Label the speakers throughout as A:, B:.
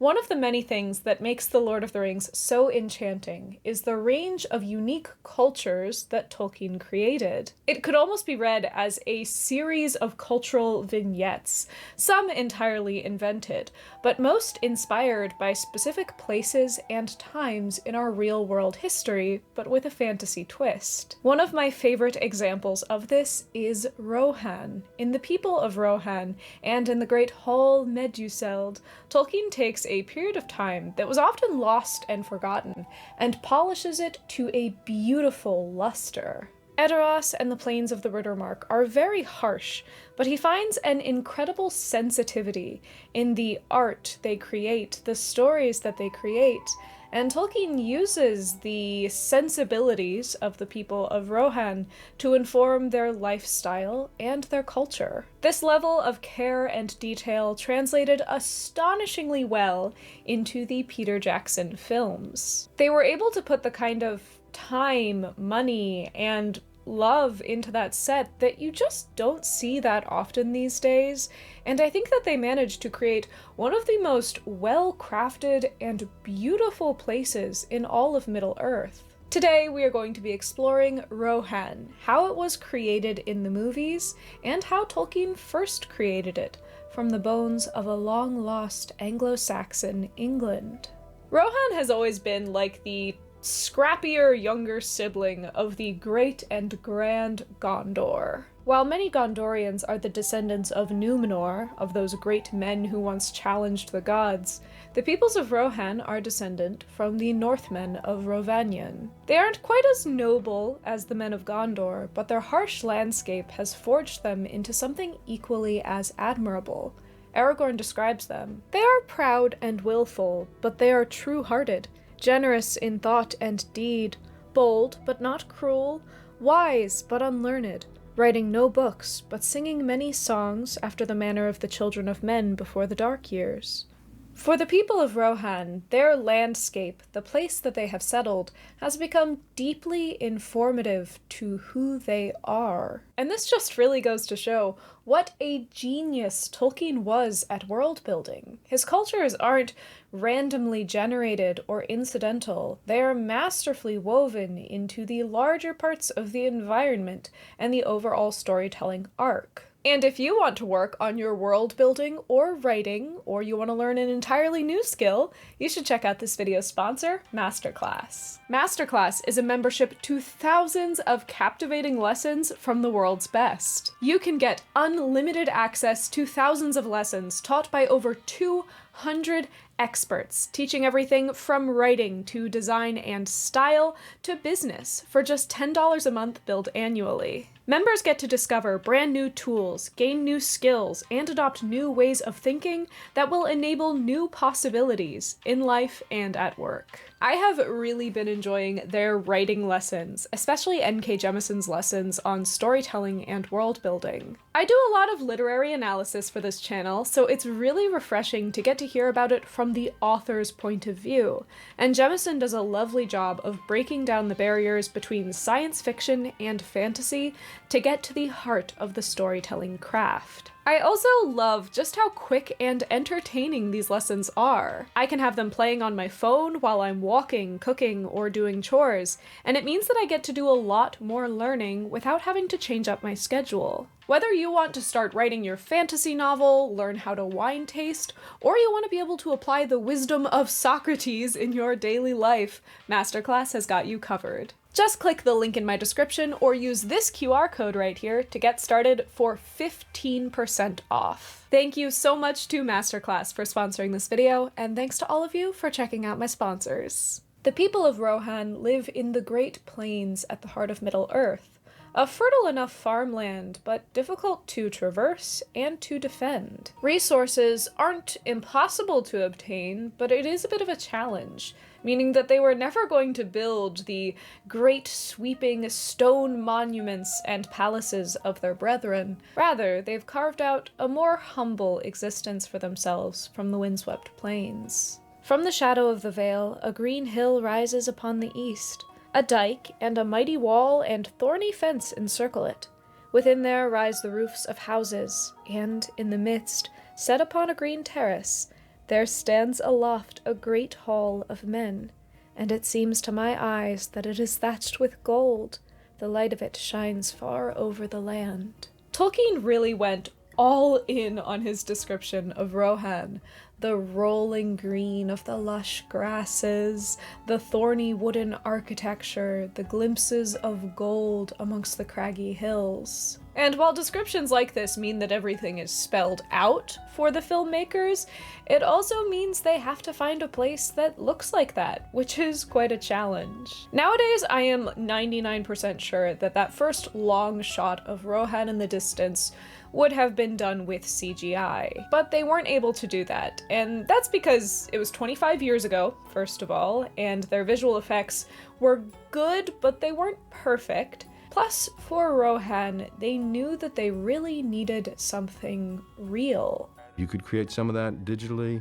A: One of the many things that makes The Lord of the Rings so enchanting is the range of unique cultures that Tolkien created. It could almost be read as a series of cultural vignettes, some entirely invented, but most inspired by specific places and times in our real-world history, but with a fantasy twist. One of my favorite examples of this is Rohan. In The People of Rohan and in the great hall Meduseld, Tolkien takes a period of time that was often lost and forgotten, and polishes it to a beautiful luster. Edoras and the Plains of the Rittermark are very harsh, but he finds an incredible sensitivity in the art they create, the stories that they create, and Tolkien uses the sensibilities of the people of Rohan to inform their lifestyle and their culture. This level of care and detail translated astonishingly well into the Peter Jackson films. They were able to put the kind of time, money, and love into that set that you just don't see that often these days, and I think that they managed to create one of the most well-crafted and beautiful places in all of Middle-earth. Today we are going to be exploring Rohan, how it was created in the movies, and how Tolkien first created it from the bones of a long-lost Anglo-Saxon England. Rohan has always been like the scrappier younger sibling of the great and grand Gondor. While many Gondorians are the descendants of Númenor, of those great men who once challenged the gods, the peoples of Rohan are descendant from the Northmen of Rhovanion. They aren't quite as noble as the men of Gondor, but their harsh landscape has forged them into something equally as admirable. Aragorn describes them. They are proud and willful, but they are true-hearted, generous in thought and deed, bold but not cruel, wise but unlearned, writing no books, but singing many songs after the manner of the children of men before the dark years. For the people of Rohan, their landscape, the place that they have settled, has become deeply informative to who they are. And this just really goes to show what a genius Tolkien was at world building. His cultures aren't randomly generated or incidental. They are masterfully woven into the larger parts of the environment and the overall storytelling arc. And if you want to work on your world building or writing, or you want to learn an entirely new skill, you should check out this video's sponsor, Masterclass. Masterclass is a membership to thousands of captivating lessons from the world's best. You can get unlimited access to thousands of lessons taught by over 200 experts, teaching everything from writing to design and style to business for just $10 a month billed annually. Members get to discover brand new tools, gain new skills, and adopt new ways of thinking that will enable new possibilities in life and at work. I have really been enjoying their writing lessons, especially N.K. Jemison's lessons on storytelling and world building. I do a lot of literary analysis for this channel, so it's really refreshing to get to hear about it from the author's point of view, and Jemison does a lovely job of breaking down the barriers between science fiction and fantasy to get to the heart of the storytelling craft. I also love just how quick and entertaining these lessons are. I can have them playing on my phone while I'm walking, cooking, or doing chores, and it means that I get to do a lot more learning without having to change up my schedule. Whether you want to start writing your fantasy novel, learn how to wine taste, or you want to be able to apply the wisdom of Socrates in your daily life, Masterclass has got you covered. Just click the link in my description or use this QR code right here to get started for 15% off. Thank you so much to Masterclass for sponsoring this video, and thanks to all of you for checking out my sponsors. The people of Rohan live in the Great Plains at the heart of Middle-earth, a fertile enough farmland, but difficult to traverse and to defend. Resources aren't impossible to obtain, but it is a bit of a challenge, meaning that they were never going to build the great sweeping stone monuments and palaces of their brethren. Rather, they've carved out a more humble existence for themselves from the windswept plains. From the shadow of the vale, a green hill rises upon the east. A dike and a mighty wall and thorny fence encircle it. Within there rise the roofs of houses, and in the midst, set upon a green terrace, There stands aloft a great hall of men, and it seems to my eyes that it is thatched with gold. The light of it shines far over the land. Tolkien really went all in on his description of Rohan. The rolling green of the lush grasses, the thorny wooden architecture, the glimpses of gold amongst the craggy hills. And while descriptions like this mean that everything is spelled out for the filmmakers, it also means they have to find a place that looks like that, which is quite a challenge. Nowadays, I am 99% sure that that first long shot of Rohan in the distance would have been done with CGI, but they weren't able to do that, and that's because it was 25 years ago, first of all, and their visual effects were good, but they weren't perfect. Plus, for Rohan, they knew that they really needed something real.
B: You could create some of that digitally,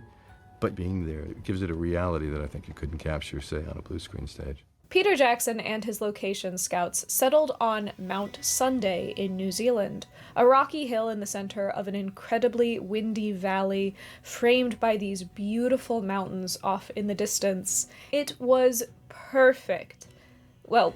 B: but being there, it gives it a reality that I think you couldn't capture, say, on a blue screen stage.
A: Peter Jackson and his location scouts settled on Mount Sunday in New Zealand, a rocky hill in the center of an incredibly windy valley framed by these beautiful mountains off in the distance. It was perfect. Well,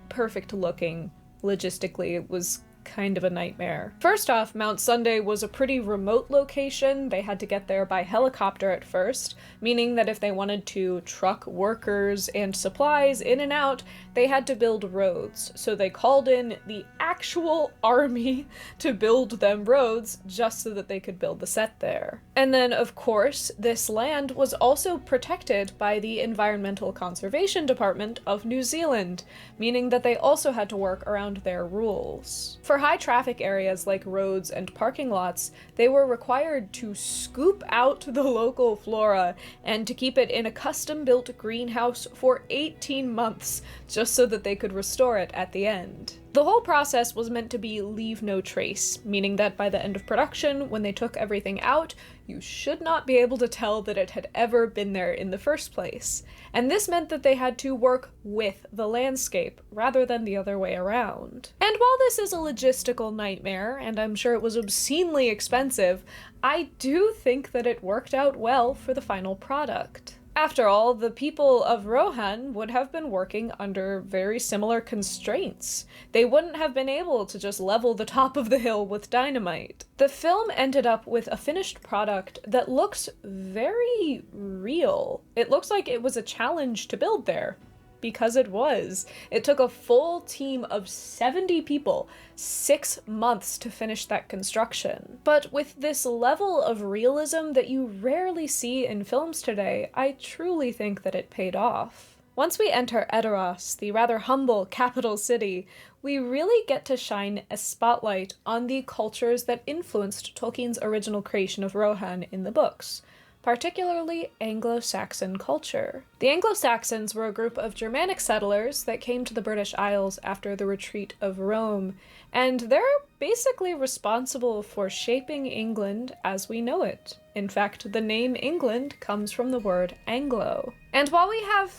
A: perfect looking. Logistically, it was kind of a nightmare. First off, Mount Sunday was a pretty remote location. They had to get there by helicopter at first, meaning that if they wanted to truck workers and supplies in and out, they had to build roads. So they called in the actual army to build them roads just so that they could build the set there. And then, of course, this land was also protected by the Environmental Conservation Department of New Zealand, meaning that they also had to work around their rules. For high traffic areas like roads and parking lots, they were required to scoop out the local flora and to keep it in a custom-built greenhouse for 18 months, just so that they could restore it at the end. The whole process was meant to be leave no trace, meaning that by the end of production, when they took everything out, you should not be able to tell that it had ever been there in the first place. And this meant that they had to work with the landscape, rather than the other way around. And while this is a logistical nightmare, and I'm sure it was obscenely expensive, I do think that it worked out well for the final product. After all, the people of Rohan would have been working under very similar constraints. They wouldn't have been able to just level the top of the hill with dynamite. The film ended up with a finished product that looks very real. It looks like it was a challenge to build there. Because it was. It took a full team of 70 people 6 months to finish that construction. But with this level of realism that you rarely see in films today, I truly think that it paid off. Once we enter Edoras, the rather humble capital city, we really get to shine a spotlight on the cultures that influenced Tolkien's original creation of Rohan in the books, particularly Anglo-Saxon culture. The Anglo-Saxons were a group of Germanic settlers that came to the British Isles after the retreat of Rome, and they're basically responsible for shaping England as we know it. In fact, the name England comes from the word Anglo. And while we have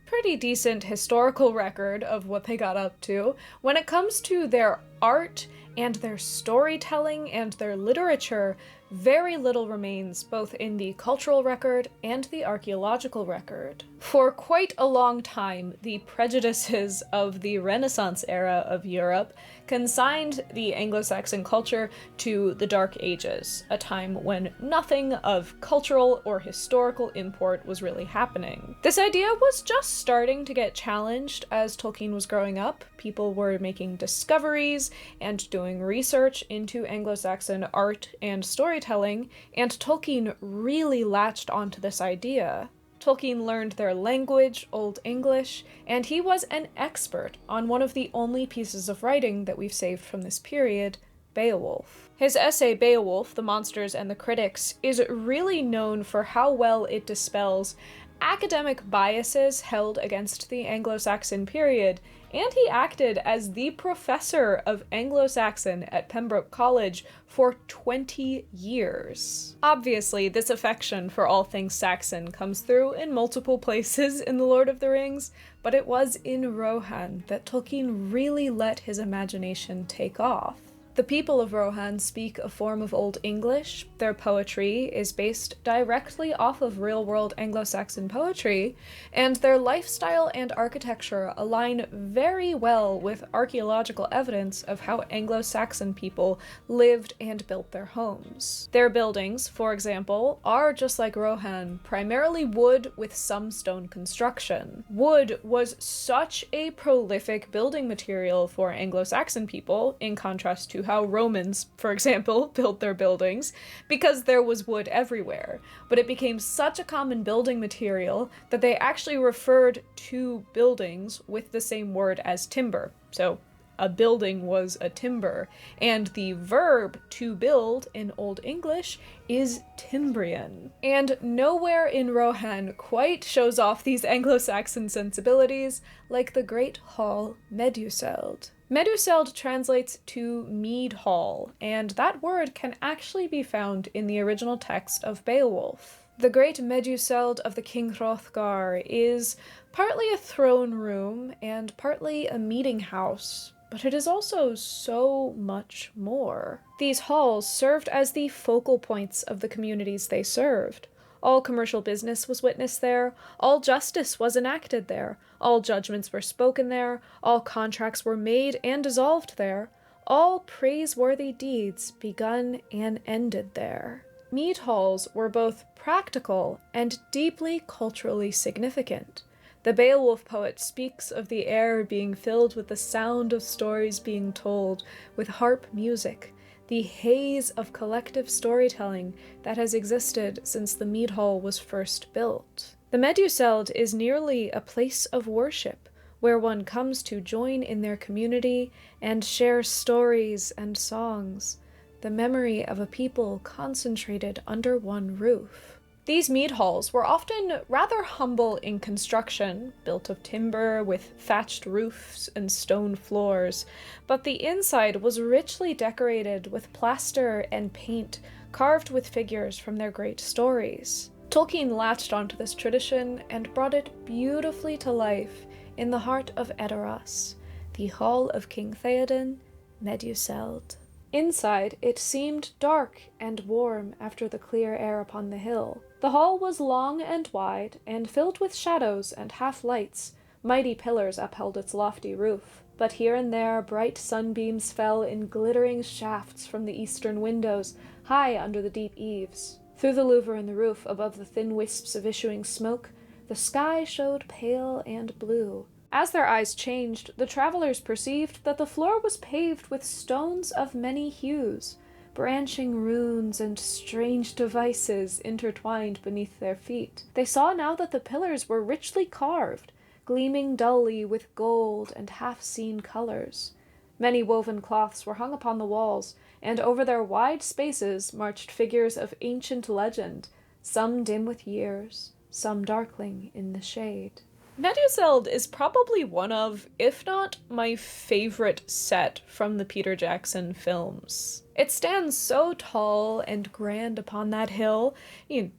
A: pretty decent historical record of what they got up to, when it comes to their art and their storytelling and their literature, very little remains both in the cultural record and the archaeological record. For quite a long time, the prejudices of the Renaissance era of Europe consigned the Anglo-Saxon culture to the Dark Ages, a time when nothing of cultural or historical import was really happening. This idea was just starting to get challenged as Tolkien was growing up. People were making discoveries and doing research into Anglo-Saxon art and storytelling, and Tolkien really latched onto this idea. Tolkien learned their language, Old English, and he was an expert on one of the only pieces of writing that we've saved from this period, Beowulf. His essay Beowulf, The Monsters and the Critics, is really known for how well it dispels academic biases held against the Anglo-Saxon period, and he acted as the professor of Anglo-Saxon at Pembroke College for 20 years. Obviously, this affection for all things Saxon comes through in multiple places in The Lord of the Rings, but it was in Rohan that Tolkien really let his imagination take off. The people of Rohan speak a form of Old English. Their poetry is based directly off of real-world Anglo-Saxon poetry, and their lifestyle and architecture align very well with archaeological evidence of how Anglo-Saxon people lived and built their homes. Their buildings, for example, are just like Rohan, primarily wood with some stone construction. Wood was such a prolific building material for Anglo-Saxon people, in contrast to how Romans, for example, built their buildings, because there was wood everywhere. But it became such a common building material that they actually referred to buildings with the same word as timber. So a building was a timber, and the verb to build in Old English is timbrian. And nowhere in Rohan quite shows off these Anglo-Saxon sensibilities like the great hall Meduseld. Meduseld translates to mead hall, and that word can actually be found in the original text of Beowulf. The great Meduseld of the King Hrothgar is partly a throne room and partly a meeting house, but it is also so much more. These halls served as the focal points of the communities they served. All commercial business was witnessed there, all justice was enacted there, all judgments were spoken there, all contracts were made and dissolved there, all praiseworthy deeds begun and ended there. Mead halls were both practical and deeply culturally significant. The Beowulf poet speaks of the air being filled with the sound of stories being told, with harp music, the haze of collective storytelling that has existed since the mead hall was first built. The Meduseld is nearly a place of worship, where one comes to join in their community and share stories and songs, the memory of a people concentrated under one roof. These mead halls were often rather humble in construction, built of timber with thatched roofs and stone floors, but the inside was richly decorated with plaster and paint carved with figures from their great stories. Tolkien latched onto this tradition and brought it beautifully to life in the heart of Edoras, the Hall of King Theoden, Meduseld. Inside, it seemed dark and warm after the clear air upon the hill. The hall was long and wide, and filled with shadows and half-lights. Mighty pillars upheld its lofty roof, but here and there bright sunbeams fell in glittering shafts from the eastern windows, high under the deep eaves. Through the louver in the roof, above the thin wisps of issuing smoke, the sky showed pale and blue. As their eyes changed, the travelers perceived that the floor was paved with stones of many hues, branching runes and strange devices intertwined beneath their feet. They saw now that the pillars were richly carved, gleaming dully with gold and half-seen colors. Many woven cloths were hung upon the walls, and over their wide spaces marched figures of ancient legend, some dim with years, some darkling in the shade. Meduseld is probably one of, if not my favorite set from the Peter Jackson films. It stands so tall and grand upon that hill,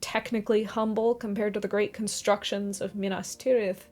A: technically humble compared to the great constructions of Minas Tirith,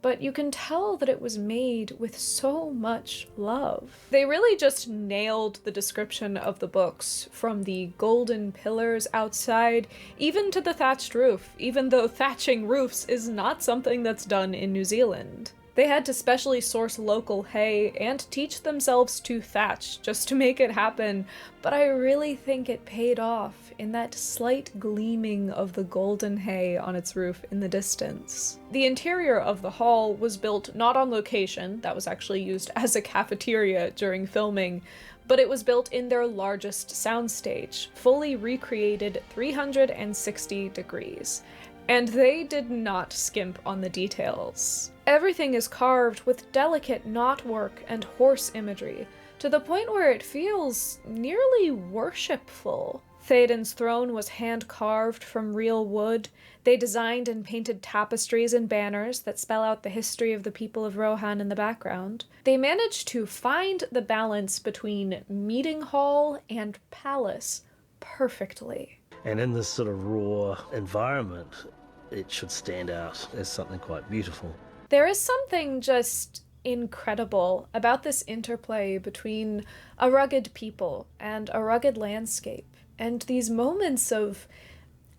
A: but you can tell that it was made with so much love. They really just nailed the description of the books, from the golden pillars outside, even to the thatched roof, even though thatching roofs is not something that's done in New Zealand. They had to specially source local hay and teach themselves to thatch just to make it happen, but I really think it paid off in that slight gleaming of the golden hay on its roof in the distance. The interior of the hall was built not on location, that was actually used as a cafeteria during filming, but it was built in their largest soundstage, fully recreated 360 degrees. And they did not skimp on the details. Everything is carved with delicate knotwork and horse imagery, to the point where it feels nearly worshipful. Theoden's throne was hand-carved from real wood. They designed and painted tapestries and banners that spell out the history of the people of Rohan in the background. They managed to find the balance between meeting hall and palace perfectly.
C: And in this sort of raw environment, it should stand out as something quite beautiful.
A: There is something just incredible about this interplay between a rugged people and a rugged landscape, and these moments of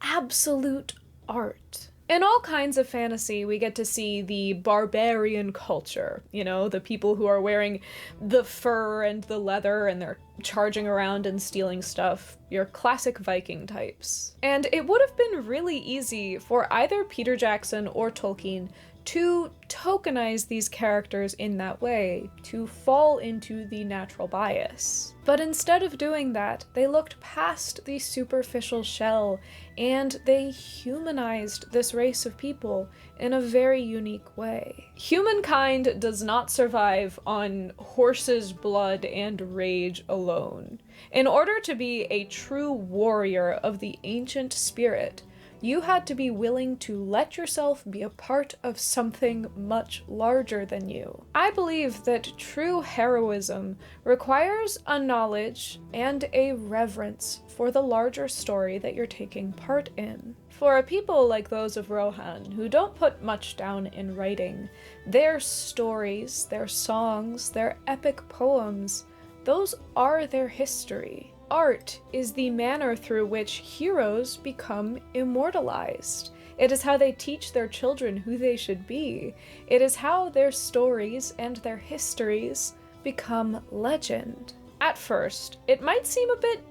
A: absolute art. In all kinds of fantasy, we get to see the barbarian culture, the people who are wearing the fur and the leather and they're charging around and stealing stuff, your classic Viking types. And it would have been really easy for either Peter Jackson or Tolkien to tokenize these characters in that way, to fall into the natural bias. But instead of doing that, they looked past the superficial shell and they humanized this race of people in a very unique way. Humankind does not survive on horses' blood and rage alone. In order to be a true warrior of the ancient spirit, you had to be willing to let yourself be a part of something much larger than you. I believe that true heroism requires a knowledge and a reverence for the larger story that you're taking part in. For a people like those of Rohan, who don't put much down in writing, their stories, their songs, their epic poems, those are their history. Art is the manner through which heroes become immortalized. It is how they teach their children who they should be. It is how their stories and their histories become legend. At first, it might seem a bit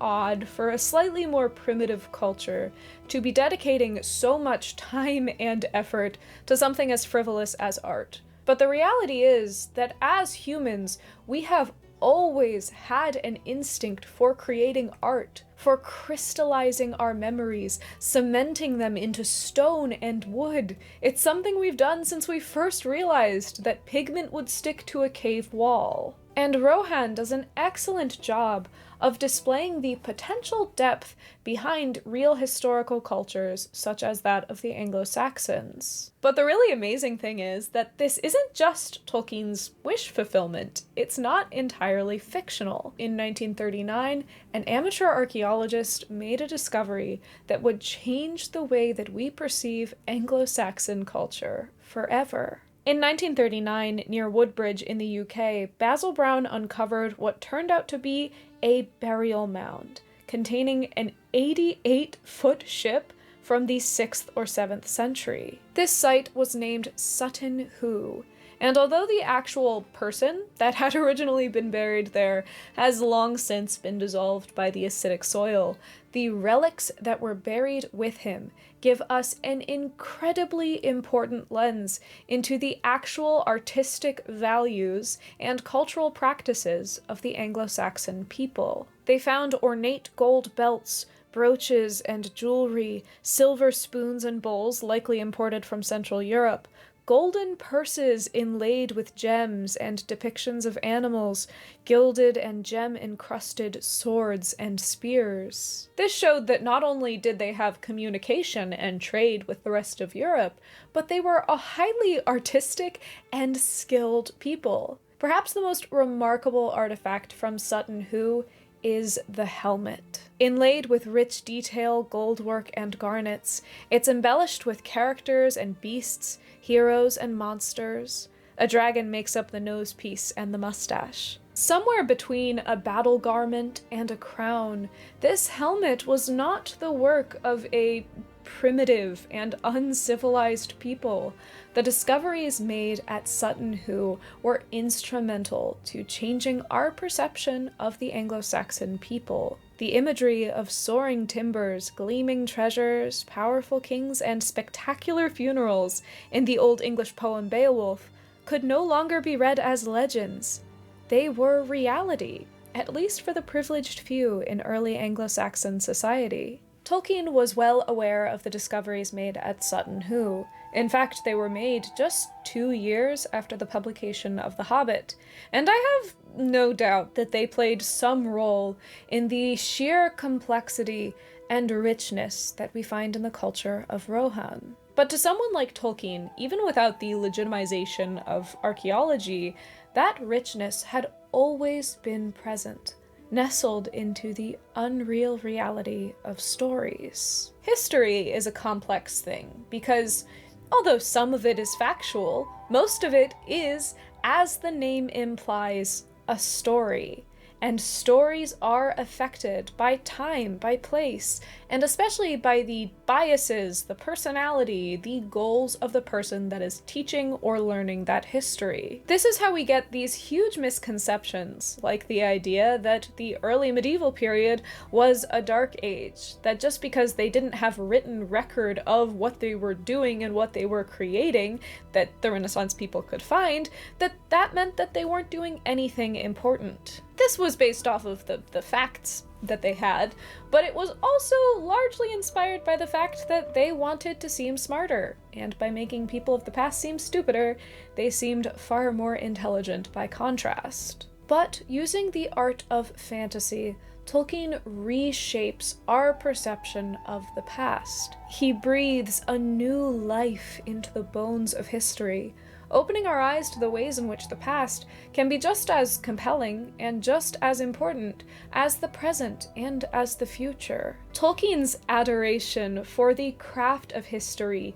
A: odd for a slightly more primitive culture to be dedicating so much time and effort to something as frivolous as art. But the reality is that as humans, we have always had an instinct for creating art, for crystallizing our memories, cementing them into stone and wood. It's something we've done since we first realized that pigment would stick to a cave wall. And Rohan does an excellent job of displaying the potential depth behind real historical cultures such as that of the Anglo-Saxons. But the really amazing thing is that this isn't just Tolkien's wish fulfillment. It's not entirely fictional. In 1939, an amateur archaeologist made a discovery that would change the way that we perceive Anglo-Saxon culture forever. In 1939, near Woodbridge in the UK, Basil Brown uncovered what turned out to be a burial mound containing an 88-foot ship from the 6th or 7th century. This site was named Sutton Hoo, and although the actual person that had originally been buried there has long since been dissolved by the acidic soil, the relics that were buried with him give us an incredibly important lens into the actual artistic values and cultural practices of the Anglo-Saxon people. They found ornate gold belts, brooches and jewelry, silver spoons and bowls likely imported from Central Europe, golden purses inlaid with gems and depictions of animals, gilded and gem-encrusted swords and spears. This showed that not only did they have communication and trade with the rest of Europe, but they were a highly artistic and skilled people. Perhaps the most remarkable artifact from Sutton Hoo is the helmet. Inlaid with rich detail, goldwork, and garnets, it's embellished with characters and beasts, heroes and monsters. A dragon makes up the nosepiece and the mustache. Somewhere between a battle garment and a crown, this helmet was not the work of a primitive and uncivilized people. The discoveries made at Sutton Hoo were instrumental to changing our perception of the Anglo-Saxon people. The imagery of soaring timbers, gleaming treasures, powerful kings, and spectacular funerals in the Old English poem Beowulf could no longer be read as legends. They were reality, at least for the privileged few in early Anglo-Saxon society. Tolkien was well aware of the discoveries made at Sutton Hoo. In fact, they were made just 2 years after the publication of The Hobbit, and I have no doubt that they played some role in the sheer complexity and richness that we find in the culture of Rohan. But to someone like Tolkien, even without the legitimization of archaeology, that richness had always been present, nestled into the unreal reality of stories. History is a complex thing, because Although some of it is factual, most of it is, as the name implies, a story. And stories are affected by time, by place, and especially by the biases, the personality, the goals of the person that is teaching or learning that history. This is how we get these huge misconceptions, like the idea that the early medieval period was a dark age, that just because they didn't have written record of what they were doing and what they were creating that the Renaissance people could find, that meant that they weren't doing anything important. This was based off of the facts that they had, but it was also largely inspired by the fact that they wanted to seem smarter, and by making people of the past seem stupider, they seemed far more intelligent by contrast. But using the art of fantasy, Tolkien reshapes our perception of the past. He breathes a new life into the bones of history, opening our eyes to the ways in which the past can be just as compelling and just as important as the present and as the future. Tolkien's adoration for the craft of history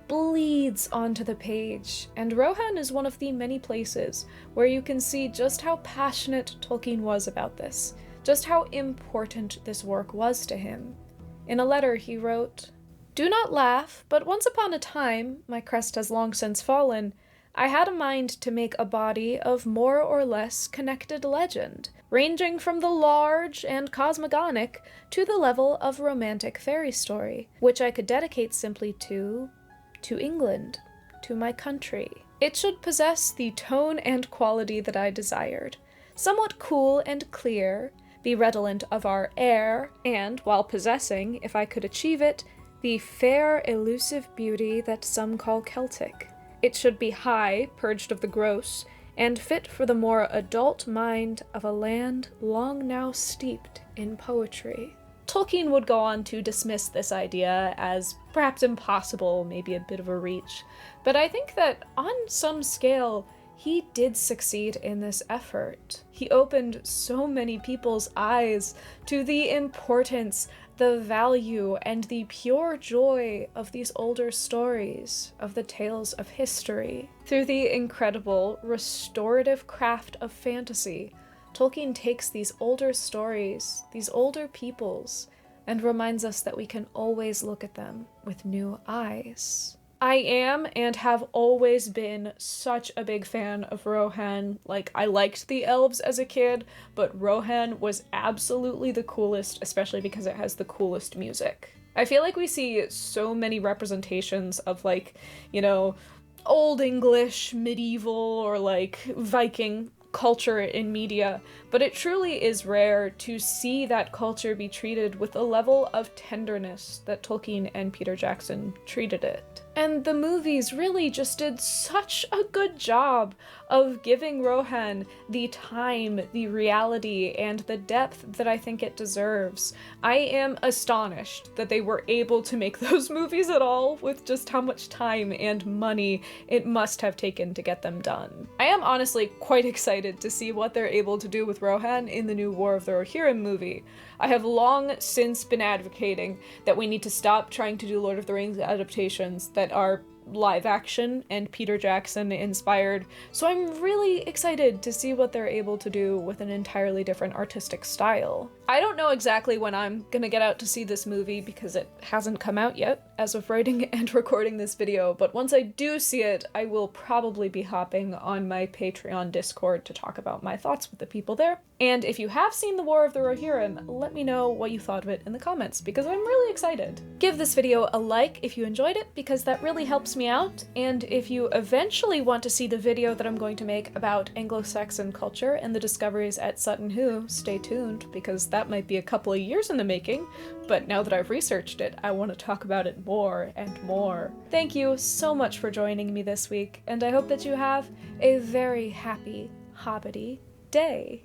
A: bleeds onto the page, and Rohan is one of the many places where you can see just how passionate Tolkien was about this, just how important this work was to him. In a letter he wrote, "Do not laugh, but once upon a time, my crest has long since fallen, I had a mind to make a body of more or less connected legend, ranging from the large and cosmogonic to the level of romantic fairy story, which I could dedicate simply to England, to my country. It should possess the tone and quality that I desired, somewhat cool and clear, be redolent of our air, and, while possessing, if I could achieve it, the fair, elusive beauty that some call Celtic. It should be high, purged of the gross, and fit for the more adult mind of a land long now steeped in poetry." Tolkien would go on to dismiss this idea as perhaps impossible, maybe a bit of a reach, but I think that on some scale, he did succeed in this effort. He opened so many people's eyes to the importance, the value, and the pure joy of these older stories, of the tales of history. Through the incredible restorative craft of fantasy, Tolkien takes these older stories, these older peoples, and reminds us that we can always look at them with new eyes. I am and have always been such a big fan of Rohan. Like, I liked the elves as a kid, but Rohan was absolutely the coolest, especially because it has the coolest music. I feel like we see so many representations of, like, Old English, medieval, or like Viking culture in media, but it truly is rare to see that culture be treated with a level of tenderness that Tolkien and Peter Jackson treated it. And the movies really just did such a good job of giving Rohan the time, the reality, and the depth that I think it deserves. I am astonished that they were able to make those movies at all with just how much time and money it must have taken to get them done. I am honestly quite excited to see what they're able to do with Rohan in the new War of the Rohirrim movie. I have long since been advocating that we need to stop trying to do Lord of the Rings adaptations that are live action and Peter Jackson inspired, so I'm really excited to see what they're able to do with an entirely different artistic style. I don't know exactly when I'm gonna get out to see this movie because it hasn't come out yet as of writing and recording this video, but once I do see it, I will probably be hopping on my Patreon Discord to talk about my thoughts with the people there. And if you have seen The War of the Rohirrim, let me know what you thought of it in the comments, because I'm really excited. Give this video a like if you enjoyed it, because that really helps me out, and if you eventually want to see the video that I'm going to make about Anglo-Saxon culture and the discoveries at Sutton Hoo, stay tuned, because that might be a couple of years in the making, but now that I've researched it, I want to talk about it more and more. Thank you so much for joining me this week, and I hope that you have a very happy, hobbity day.